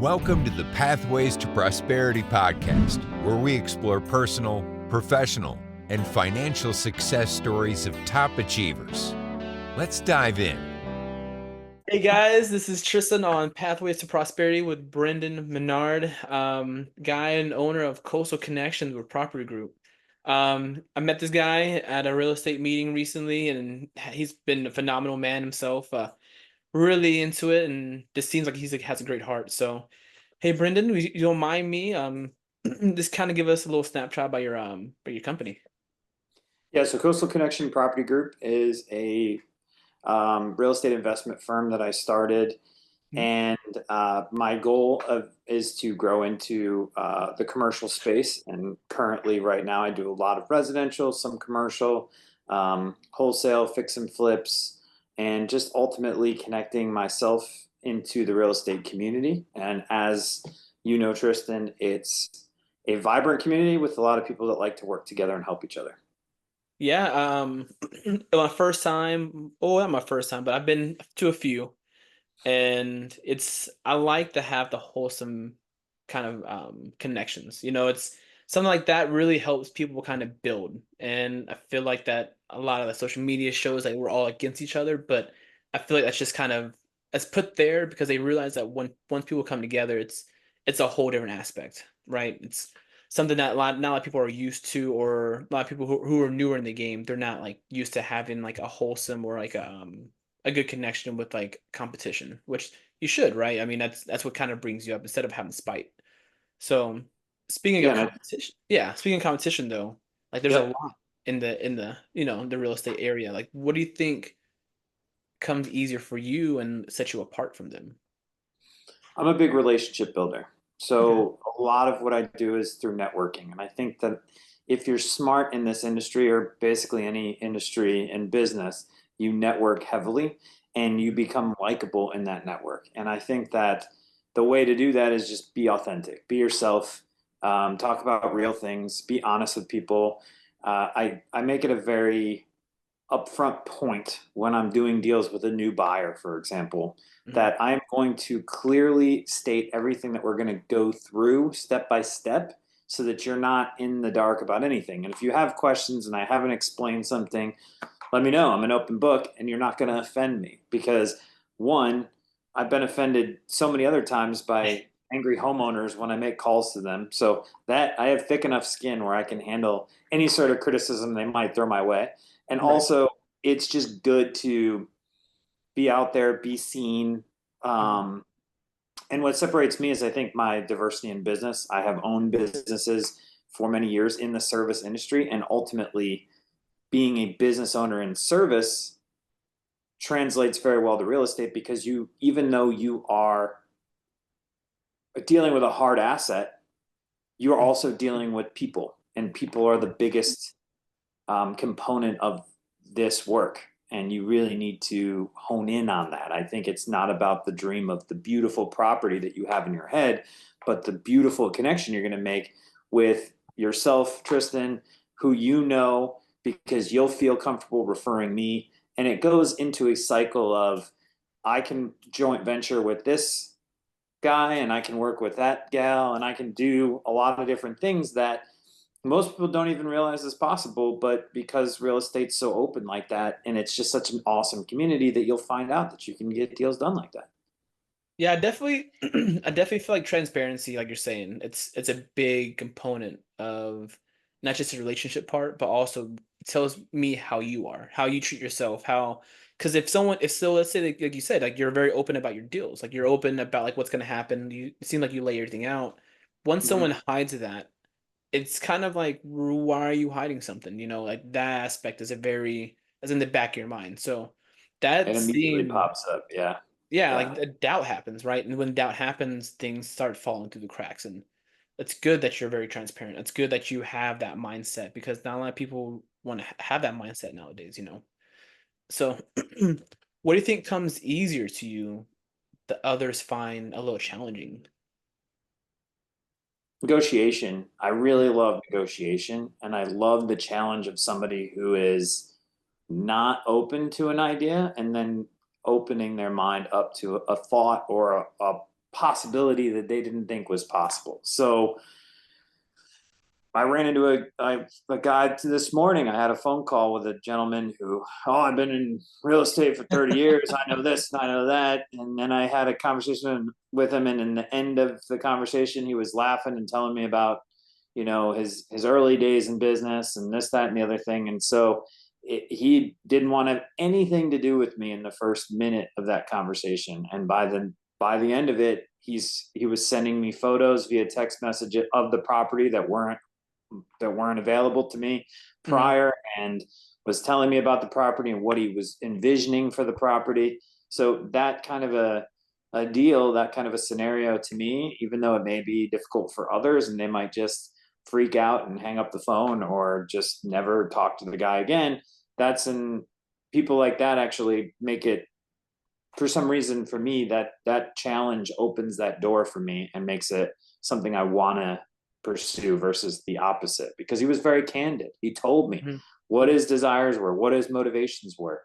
Welcome to the Pathways to Prosperity podcast, where we explore personal, professional, and financial success stories of top achievers. Let's dive in. Hey guys, this is Tristan on Pathways to Prosperity with Brendan Minard, guy and owner of Coastal Connections with Property Group. I met this guy at a real estate meeting recently, and he's been a phenomenal man himself. Really into it, and just seems like has a great heart. So, hey Brendan, you don't mind me just kind of give us a little snapshot about your company. Yeah, so Coastal Connection Property Group is a real estate investment firm that I started, and my goal is to grow into the commercial space. And currently, right now, I do a lot of residential, some commercial, wholesale, fix and flips, and just ultimately connecting myself into the real estate community. And as you know, Tristan, it's a vibrant community with a lot of people that like to work together and help each other. Yeah, my first time, oh, not my first time, but I've been to a few, and I like to have the wholesome kind of connections. It's something like that really helps people kind of build. And I feel like that a lot of the social media shows like we're all against each other, but I feel like that's just kind of that's put there because they realize that once people come together, it's a whole different aspect, right? It's something that not a lot of people are used to, or a lot of people who are newer in the game, they're not like used to having like a wholesome or like a good connection with like competition, which you should, right? I mean, that's what kind of brings you up instead of having spite. So speaking of Yeah, competition, yeah, speaking of competition though, like there's a yep. lot in the the real estate area. Like, what do you think comes easier for you and sets you apart from them? I'm a big relationship builder. Okay. So a lot of what I do is through networking. And I think that if you're smart in this industry or basically any industry in business, you network heavily and you become likable in that network. And I think that the way to do that is just be authentic, be yourself, talk about real things, be honest with people. I make it a very upfront point when I'm doing deals with a new buyer, for example, Mhm. that I'm going to clearly state everything that we're going to go through step by step so that you're not in the dark about anything. And if you have questions and I haven't explained something, let me know. I'm an open book and you're not going to offend me because, one, I've been offended so many other times by angry homeowners when I make calls to them. So that I have thick enough skin where I can handle any sort of criticism they might throw my way. And Right. also, it's just good to be out there, be seen. Mhm. And what separates me is I think my diversity in business. I have owned businesses for many years in the service industry, and ultimately, being a business owner in service translates very well to real estate because you, even though you are dealing with a hard asset, you're Mhm. also dealing with people, and people are the biggest component of this work. And you really need to hone in on that. I think it's not about the dream of the beautiful property that you have in your head, but the beautiful connection you're going to make with yourself, Tristan, who you know, because you'll feel comfortable referring me. And it goes into a cycle of I can joint venture with this guy and I can work with that gal and I can do a lot of different things that most people don't even realize is possible, but because real estate's so open like that, and it's just such an awesome community that you'll find out that you can get deals done like that. Yeah, I definitely I definitely feel like transparency, like you're saying, it's a big component of not just the relationship part, but also tells me how you are, how you treat yourself, how because if so let's say like you said, like you're very open about your deals, like you're open about like what's gonna happen. You it seem like you lay everything out. Once Mm-hmm. someone hides that, it's kind of like why are you hiding something? Like that aspect is a very is in the back of your mind. So It that immediately seemed pops up. Yeah. yeah, like Yeah. the doubt happens, right? And when doubt happens, things start falling through the cracks. And it's good that you're very transparent. It's good that you have that mindset because not a lot of people want to have that mindset nowadays. So, what do you think comes easier to you that others find a little challenging? Negotiation. I really love negotiation, and I love the challenge of somebody who is not open to an idea and then opening their mind up to a thought or a possibility that they didn't think was possible. So I ran into a guy this morning. I had a phone call with a gentleman who, I've been in real estate for 30 years. I know this and I know that. And then I had a conversation with him. And in the end of the conversation, he was laughing and telling me about, his early days in business and this, that, and the other thing. And so he didn't want to have anything to do with me in the first minute of that conversation. And by the end of it, he was sending me photos via text message of the property that weren't available to me prior, and was telling me about the property and what he was envisioning for the property. So that kind of a deal, that kind of a scenario to me, even though it may be difficult for others and they might just freak out and hang up the phone or just never talk to the guy again, people like that actually make it, for some reason, for me, that challenge opens that door for me and makes it something I want to pursue versus the opposite, because he was very candid. He told me what his desires were, what his motivations were.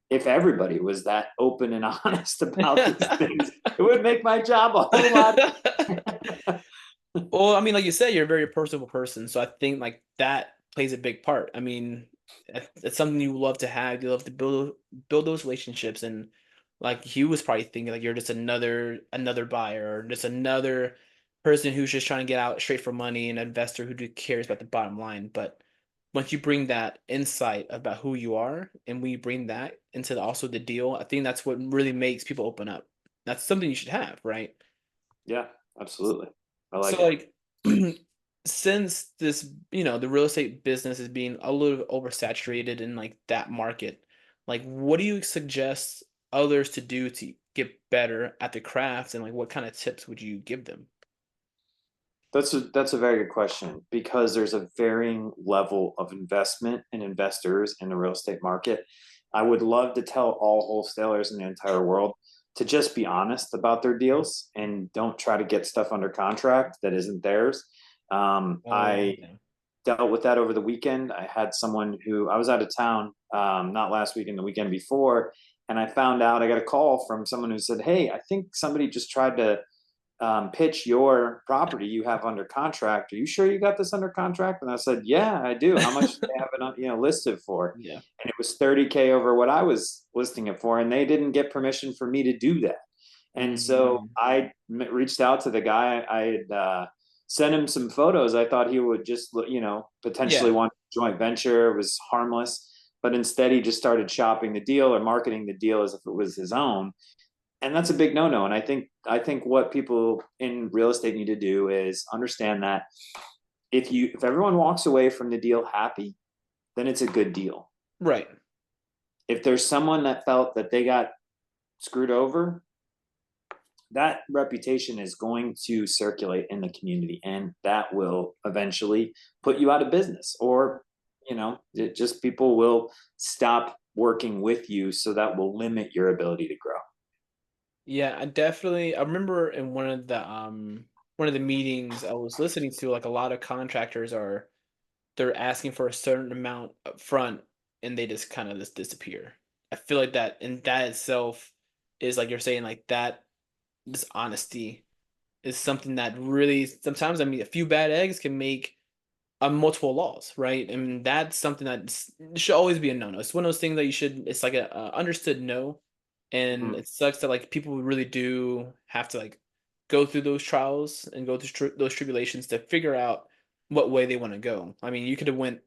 If everybody was that open and honest about these things, it would make my job a whole lot. Well, I mean, like you said, you're a very personable person, so I think like that plays a big part. I mean, it's something you love to have. You love to build those relationships, and like he was probably thinking like you're just another buyer, or just another person who's just trying to get out straight for money, an investor who cares about the bottom line. But once you bring that insight about who you are, and we bring that into also the deal, I think that's what really makes people open up. That's something you should have, right? Yeah, absolutely. I like So it. like since this, the real estate business is being a little oversaturated in like that market, like what do you suggest others to do to get better at the craft, and like what kind of tips would you give them? That's a very good question, because there's a varying level of investment and investors in the real estate market. I would love to tell all wholesalers in the entire world to just be honest about their deals and don't try to get stuff under contract that isn't theirs. I Okay. dealt with that over the weekend. I had someone who, I was out of town, not last weekend, the weekend before, and I found out, I got a call from someone who said, "Hey, I think somebody just tried to pitch your property you have under contract. Are you sure you got this under contract?" And I said, "Yeah, I do. How much do they have it on, listed for?" Yeah. And it was 30K over what I was listing it for, and they didn't get permission for me to do that. And so Mhm. I reached out to the guy. I had sent him some photos. I thought he would just, potentially Yeah. want a joint venture. It was harmless, but instead he just started shopping the deal or marketing the deal as if it was his own. And that's a big no-no. And I think what people in real estate need to do is understand that if everyone walks away from the deal happy, then it's a good deal. Right. If there's someone that felt that they got screwed over, that reputation is going to circulate in the community, and that will eventually put you out of business, or people will stop working with you, so that will limit your ability to grow. Yeah, I remember in one of the meetings I was listening to, like a lot of contractors they're asking for a certain amount up front, and they just kind of just disappear. I feel like that itself is like you're saying, like that this honesty is something that really sometimes, I mean, a few bad eggs can make multiple laws, right? And that's something that should always be a no-no. It's one of those things that it's like a understood no. And Mhm. it sucks that like people really do have to like go through those trials and go through those tribulations to figure out what way they want to go. I mean, you could have went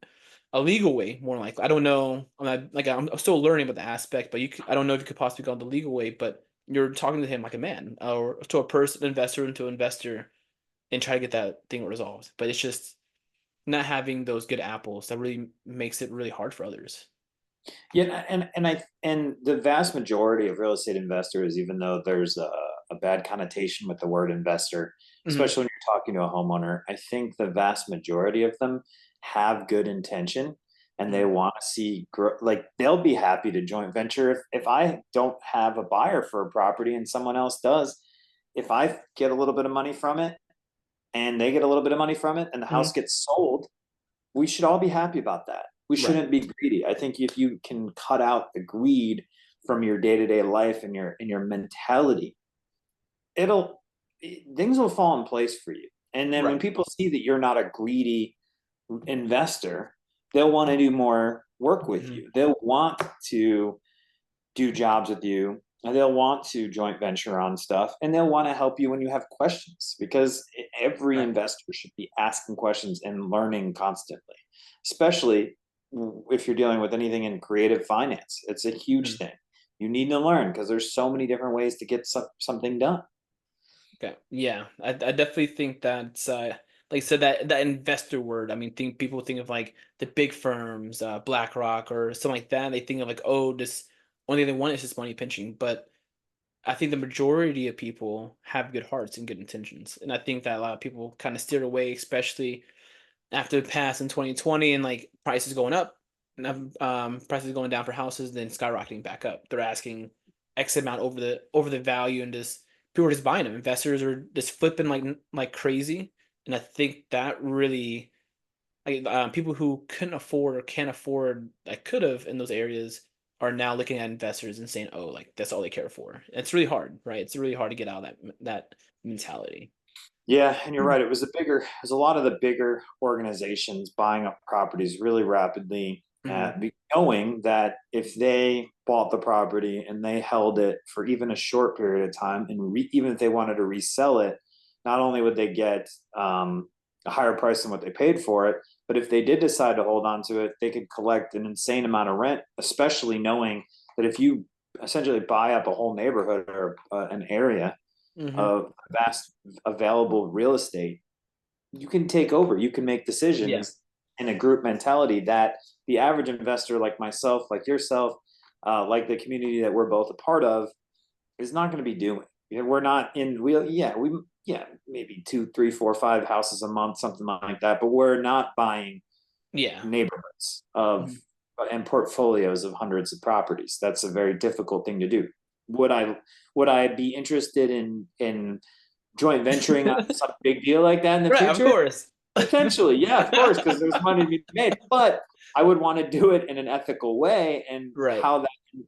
a legal way, more likely. I don't know. I'm still learning about the aspect, but I don't know if you could possibly go the legal way. But you're talking to him like a man, or to a person, investor into investor, and try to get that thing resolved. But it's just not having those good apples that really makes it really hard for others. Yeah, and the vast majority of real estate investors, even though there's a bad connotation with the word investor, Mhm. especially when you're talking to a homeowner, I think the vast majority of them have good intention, and they Mhm. want to see grow. Like, they'll be happy to joint venture if I don't have a buyer for a property and someone else does. If I get a little bit of money from it and they get a little bit of money from it and the house Mhm. gets sold, we should all be happy about that. We Right. shouldn't be greedy. I think if you can cut out the greed from your day-to-day life and your mentality, it'll things will fall in place for you. And then when Right. people see that you're not a greedy investor, they'll want to do more work with Mhm. you. They'll want to do jobs with you, and they'll want to joint venture on stuff, and they'll want to help you when you have questions, because every Right. investor should be asking questions and learning constantly, especially if you're dealing with anything in creative finance. It's a huge Mhm. thing. You need to learn because there's so many different ways to get something done. Okay. Yeah, I definitely think that's like I said, that investor word. I mean, think people think of like the big firms, BlackRock or something like that. They think of like, oh, this only thing they want is just money pinching. But I think the majority of people have good hearts and good intentions, and I think that a lot of people kind of steered away, especially after the past in 2020 and like prices going up, and prices going down for houses, then skyrocketing back up. They're asking X amount over the value, and just people are just buying them. Investors are just flipping like crazy, and I think that really like people who couldn't afford or can't afford that could have in those areas are now looking at investors and saying, "Oh, like that's all they care for." And it's really hard, right? It's really hard to get out of that mentality. Yeah, and you're right. It was a lot of the bigger organizations buying up properties really rapidly, Mhm. knowing that if they bought the property and they held it for even a short period of time, and even if they wanted to resell it, not only would they get a higher price than what they paid for it, but if they did decide to hold on to it, they could collect an insane amount of rent, especially knowing that if you essentially buy up a whole neighborhood or an area Mhm. of vast available real estate, you can take over. You can make Yeah. decisions in a group mentality that the average investor, like myself, like yourself, like the community that we're both a part of, is not going to be doing. You know, we're not in. Yeah, maybe two, three, four, five houses a month, something like that. But we're not buying Yeah. neighborhoods of Mhm. and portfolios of hundreds of properties. That's a very difficult thing to do. Would I would I be interested in joint venturing on some big deal like that in the Right, of future? course. Potentially, yeah, of course, because there's money to be made. But I would want to do it in an ethical way, and Right.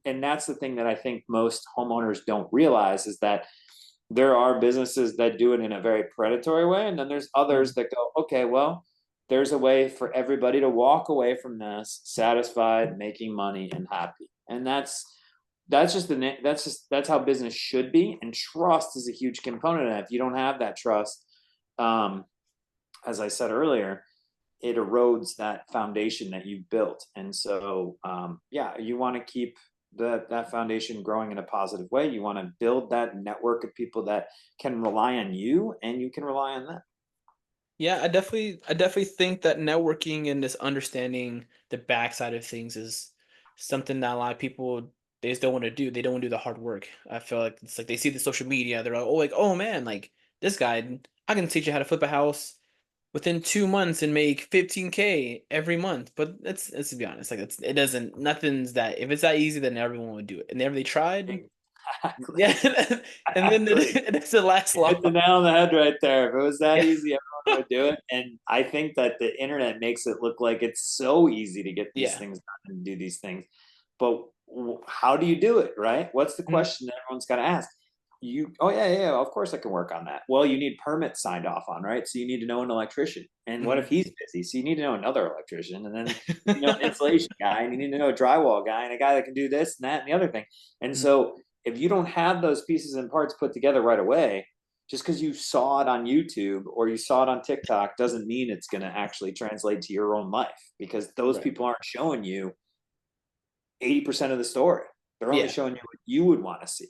that's the thing that I think most homeowners don't realize is that there are businesses that do it in a very predatory way, and then there's others Mhm. that go, okay, well, there's a way for everybody to walk away from this satisfied, making money, and happy. And that's how business should be. And trust is a huge component of that. If you don't have that trust, um, as I said earlier, it erodes that foundation that you've built. And so, yeah, you want to keep that foundation growing in a positive way. You want to build that network of people that can rely on you, and you can rely on them. Yeah, I definitely think that networking and this understanding the backside of things is something that a lot of people they just don't want to do. They don't want to do the hard work. I feel like it's like they see the social media, they're like, oh man, like this guy, I can teach you how to flip a house within 2 months and make 15K every month. But let's be honest, like it doesn't nothing's that if it's that easy, then everyone would do it. And never they tried, Exactly. yeah, and then Exactly. it doesn't last You long. hit the nail on the head right there. If it was that Yeah. easy, everyone would do it. And I think that the internet makes it look like it's so easy to get these Yeah. things done and do these things. But how do you do it, right? What's the Mhm. question that everyone's got to ask? Oh yeah, yeah, of course I can work on that. Well, you need permits signed off on, right? So you need to know an electrician. And what if Mhm. he's busy? So you need to know another electrician, and then you know an insulation guy, and you need to know a drywall guy, and a guy that can do this and that and the other thing. And Mhm. so if you don't have those pieces and parts put together right away, just because you saw it on YouTube or you saw it on TikTok doesn't mean it's going to actually translate to your own life, because those Right. people aren't showing you 80% of the story. They're only Yeah. showing you what you would want to see.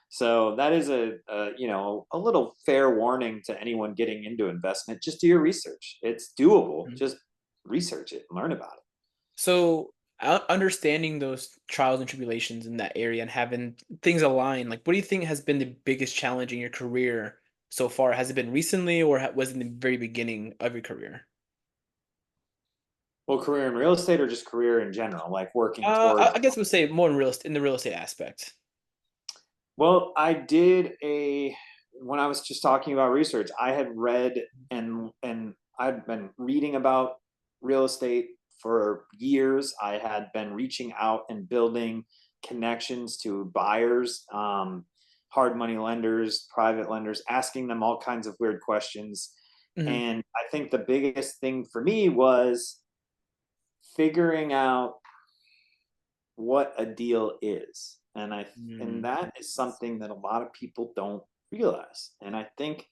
So that is a little fair warning to anyone getting into investment. Just do your research. It's doable. Mhm. Just research it and learn about it. So, understanding those trials and tribulations in that area and having things align, like, what do you think has been the biggest challenge in your career so far? Has it been recently, or was it in the very beginning of your career? Well, career in real estate or just career in general, like working I, towards. I guess we'll say more in the real estate aspect. Well, I did a when I was just talking about research, I had read and I'd been reading about real estate for years. I had been reaching out and building connections to buyers, hard money lenders, private lenders, asking them all kinds of weird questions. Mhm. And I think the biggest thing for me was figuring out what a deal is. And that is something that a lot of people don't realize. And I think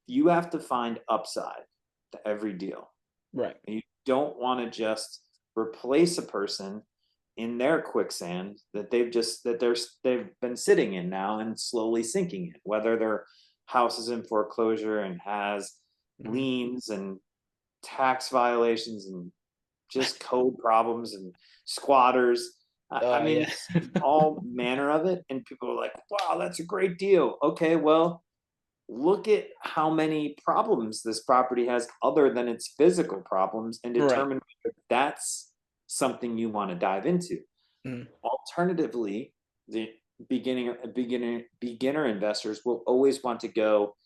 you have to find upside to every deal. Right. You don't want to just replace a person in their quicksand that they've been sitting in now and slowly sinking in, whether their house is in foreclosure and has Mhm. liens and tax violations and just code problems and squatters. I mean, Yeah. you see all manner of it, and people are like, wow, that's a great deal. Okay, well, look at how many problems this property has other than its physical problems and Right. determine if that's something you want to dive into. Mhm. Alternatively, the beginner investors will always want to go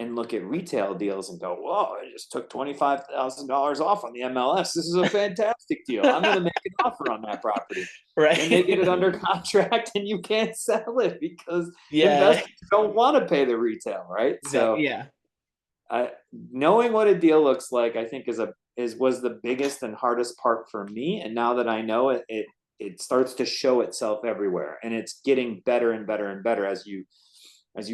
and look at retail deals and go, whoa, I just took $25,000 off on the MLS. This is a fantastic deal. I'm going to make an offer on that property. Then they get it Right. under contract and you can't sell it because Yeah. investors don't want to pay the retail, right? Exactly. So Yeah. knowing what a deal looks like, I think was the biggest and hardest part for me. And now that I know it, it starts to show itself everywhere, and it's getting better and better and better as you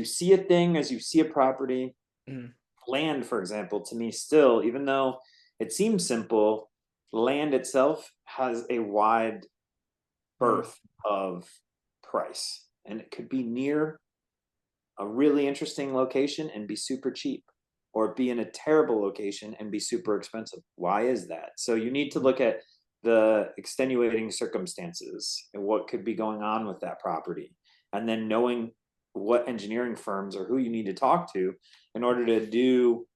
see a thing, as you see a property. Mhm. Land, for example, to me still, even though it seems simple, land itself has a wide Mhm. berth of price, and it could be near a really interesting location and be super cheap, or be in a terrible location and be super expensive. Why is that? So you need to look at the extenuating circumstances and what could be going on with that property, and then knowing what engineering firms or who you need to talk to in order to do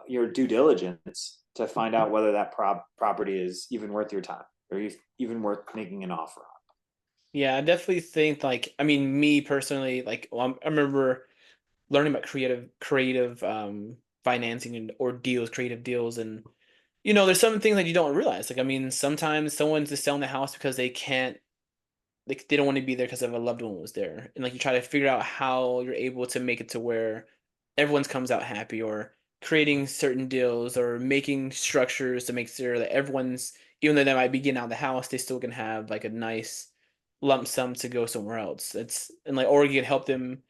your due diligence to find out whether that property is even worth your time, or even worth making an offer on. Yeah, I definitely think like I mean me personally like I remember learning about creative financing and or deals, creative deals and there's some things that you don't realize. Like I mean sometimes someone's just selling the house because they can't like they don't want to be there because of a loved one was there. And like you try to figure out how you're able to make it to where everyone's comes out happy or creating certain deals or making structures to make sure that everyone's even though they might be getting out of the house, they still can have like a nice lump sum to go somewhere else. It's and like or you can help them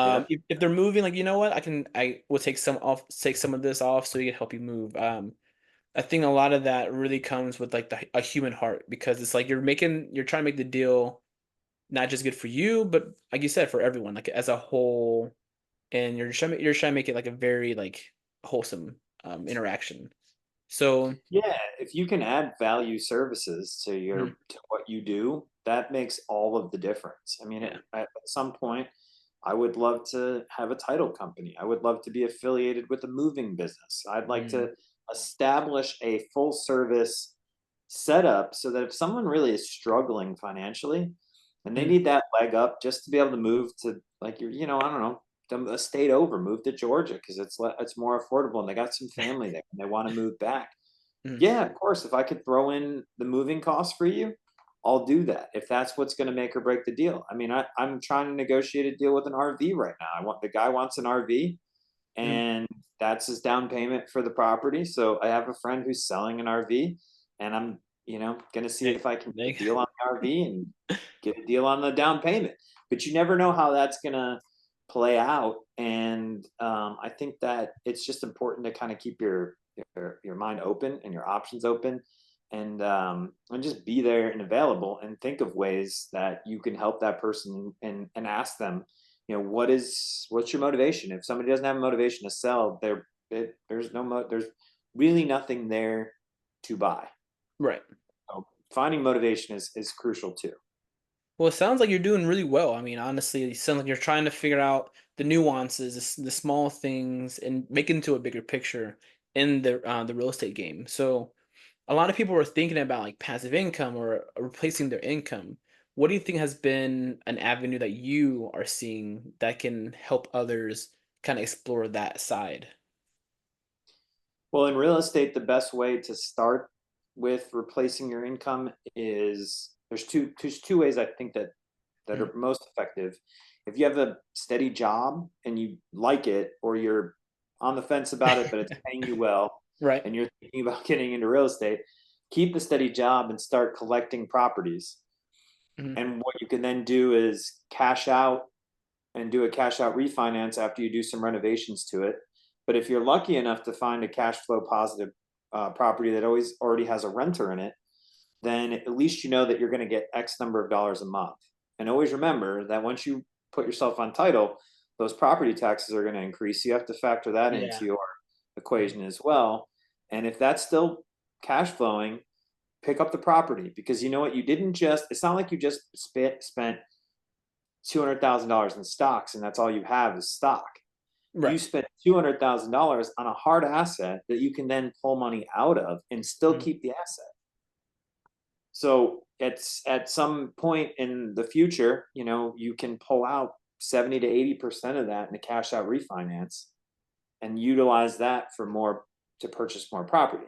Yeah. if they're moving, like you know what, I will take some of this off so we can help you move. I think a lot of that really comes with like a human heart because it's like you're trying to make the deal not just good for you, but like you said, for everyone, like as a whole, and you're trying to make it like a very like wholesome interaction. So Yeah, if you can add value services to mhm, to what you do, that makes all of the difference. I mean, yeah, at some point, I would love to have a title company. I would love to be affiliated with a moving business. I'd like mm, to establish a full service setup so that if someone really is struggling financially and they mm, need that leg up just to be able to move to, like, I don't know, a state over, move to Georgia because it's more affordable and they got some family there and they want to move back. mm, Yeah, of course. If I could throw in the moving costs for you, I'll do that. If that's what's going to make or break the deal. I mean, I'm trying to negotiate a deal with an RV right now. The guy wants an RV, mm. and that's his down payment for the property. So I have a friend who's selling an RV, and I'm, going to see There, if I can there get you a deal on the RV and get a deal on the down payment. But you never know how that's going to play out. And I think that it's just important to kind of keep your mind open and your options open, and just be there and available and think of ways that you can help that person, and ask them, what's your motivation. If somebody doesn't have a motivation to sell, there's really nothing there to buy. right. So finding motivation is crucial too. Well, it sounds like you're doing really well. I mean, honestly, it sounds like you're trying to figure out the nuances, the small things, and make it into a bigger picture in the real estate game. So, a lot of people are thinking about like passive income or replacing their income. What do you think has been an avenue that you are seeing that can help others kind of explore that side? Well, in real estate, the best way to start with replacing your income is there's two ways I think that Mm, are most effective. if you have a steady job and you like it, or you're on the fence about it, but it's paying you well, Right. and you're thinking about getting into real estate, keep the steady job and start collecting properties. Mhm. And what you can then do is cash out and do a cash out refinance after you do some renovations to it. But if you're lucky enough to find a cash flow positive property that already has a renter in it, then at least you know that you're going to get X number of dollars a month. And always remember that once you put yourself on title, those property taxes are going to increase. You have to factor that Yeah. into your equation as well. And if that's still cash flowing, pick up the property, because you know what? You didn't just, it's not like you just spent $200,000 in stocks and that's all you have is stock. You Right. spent $200,000 on a hard asset that you can then pull money out of and still Mhm. keep the asset. So it's at some point in the future, you know, you can pull out 70 to 80% of that in a cash out refinance and utilize that for more, to purchase more property.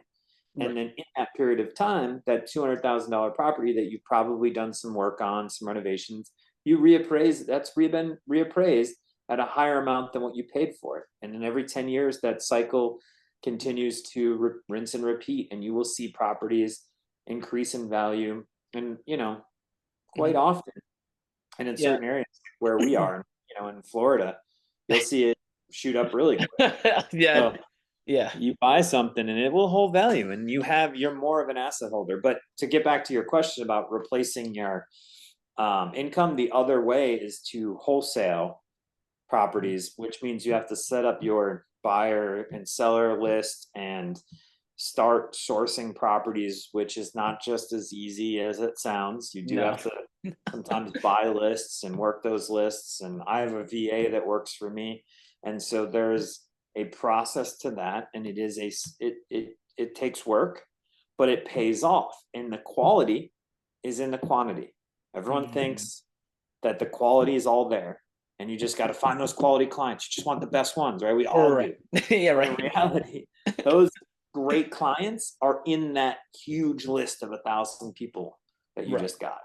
And Right. then in that period of time, that $200,000 property that you've probably done some work on, some renovations, you reappraise, that's been reappraised at a higher amount than what you paid for it. And then every 10 years, that cycle continues to rinse and repeat, and you will see properties increase in value. And, you know, quite Mhm. often, and in Yeah. certain areas where we are, you know, in Florida, you'll see it shoot up really quick. Yeah. So Yeah. you buy something and it will hold value, and you're more of an asset holder. But to get back to your question about replacing your income, the other way is to wholesale Mhm. properties, which means you have to set up your buyer and seller list and start sourcing properties, which is not just as easy as it sounds. You do No. have to sometimes buy lists and work those lists. And I have a VA that works for me. And so there's a process to that. And it takes work, but it pays off. And the quality is in the quantity. Everyone Mhm. thinks that the quality is all there and you just got to find those quality clients. You just want the best ones, right? We all Right. do. Yeah, But in right. reality, those great clients are in that huge list of 1,000 people that you Right. just got.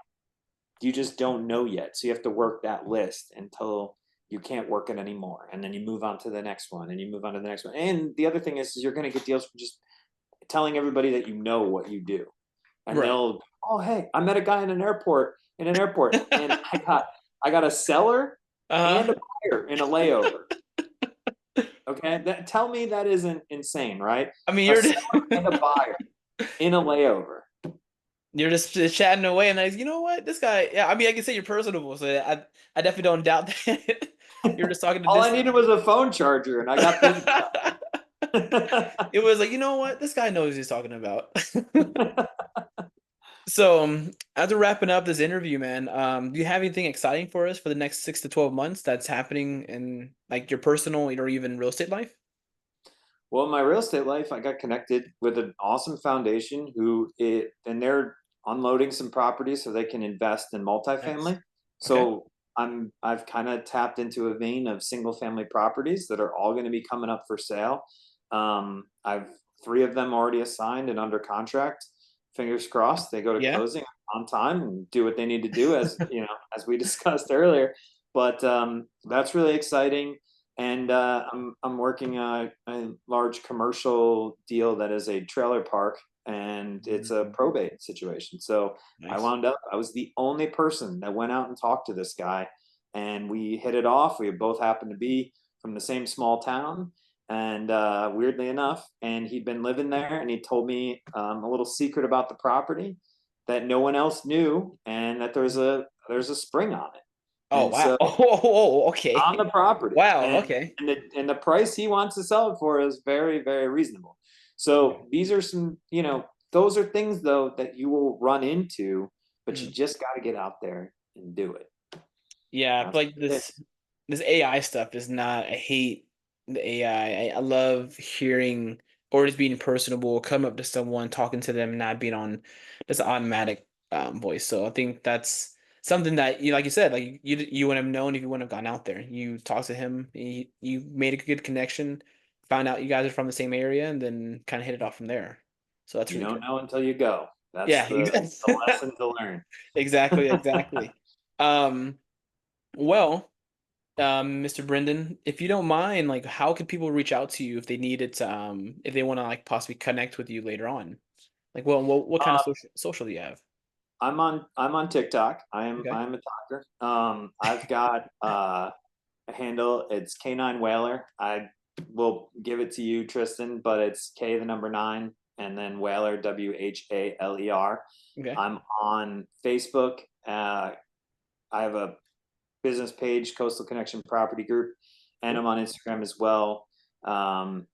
You just don't know yet. So you have to work that list until you can't work it anymore. And then you move on to the next one and you move on to the next one. And the other thing is you're going to get deals from just telling everybody that you know what you do. And Right. they'll, oh, hey, I met a guy in an airport, and I got a seller Uh-huh. and a buyer in a layover. Okay, tell me that isn't insane, right? I mean, A you're seller and a buyer in a layover. you're just chatting away, and you know what? This guy, yeah, I mean, I can say you're personable, so I definitely don't doubt that. You're just talking to All I this. needed was a phone charger, and I got things done. It was like, you know what? This guy knows what he's talking about. So, after wrapping up this interview, man, do you have anything exciting for us for the next 6 to 12 months that's happening in like your personal or even real estate life? Well, in my real estate life, I got connected with an awesome foundation and they're unloading some properties so they can invest in Nice. multifamily. Okay. So I've kind of tapped into a vein of single family properties that are all going to be coming up for sale. I've three of them already assigned and under contract. Fingers crossed they go to Yeah. closing on time and do what they need to do, as you know, as we discussed earlier. But that's really exciting. And I'm working a large commercial deal that is a trailer park, and it's a Mhm. probate situation. So Nice. I was the only person that went out and talked to this guy, and we hit it off. We both happened to be from the same small town, and weirdly enough, and he'd been living there, and he told me a little secret about the property that no one else knew, and that there's a spring on it. Oh, And wow. so Oh, on the okay. property, Wow, okay. and the price he wants to sell it for is very, very reasonable. So these are some, you know, those are things though that you will run into, but you Mhm. just got to get out there and do it. Yeah, I That's feel like it. this AI stuff is not. I hate the AI. I love hearing or just being personable, come up to someone, talking to them, not being on just automatic voice. So I think that's something that you, like you said, like you wouldn't have known if you wouldn't have gone out there. You talked to him, you made a good connection, found out you guys are from the same area, and then kind of hit it off from there. So that's You really don't good. know until you go. That's Yeah, the lesson to learn. exactly, exactly. Um, well. Mr. Brendan, if you don't mind, like, how can people reach out to you if they needed to, if they want to like possibly connect with you later on? Like, well, what kind of Uh, social do you have? I'm on TikTok. Okay. I'm a talker. I've got a handle. It's K9 Whaler. I will give it to you, Tristan, but it's K the number 9 and then Whaler, WHALER. Okay. I'm on Facebook. I have a business page, Coastal Connection Property Group, and Cool. I'm on Instagram as well. And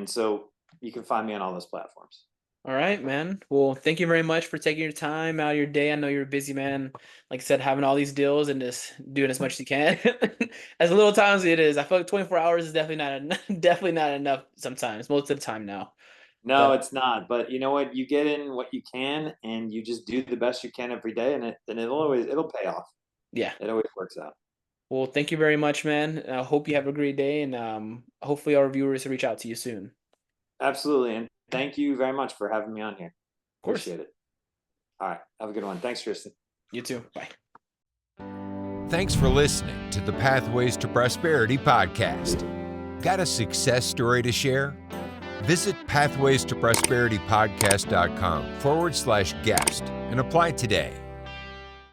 so you can find me on all those platforms. All right, man. Well, thank you very much for taking your time out of your day. I know you're a busy man. Like I said, having all these deals and just doing as much as you can. As little time as it is, I feel like 24 hours is definitely not definitely not enough sometimes, most of the time now. No, But it's not. But you know what? You get in what you can, and you just do the best you can every day, and it'll pay off. yeah. It always works out. Well, thank you very much, man. I hope you have a great day, and hopefully our viewers reach out to you soon. Absolutely, and thank you very much for having me on here. Of course. Appreciate it. All right, have a good one. Thanks, Tristan. You too. Bye. Thanks for listening to the Pathways to Prosperity podcast. Got a success story to share? Visit pathwaystoprosperitypodcast.com/guest and apply today.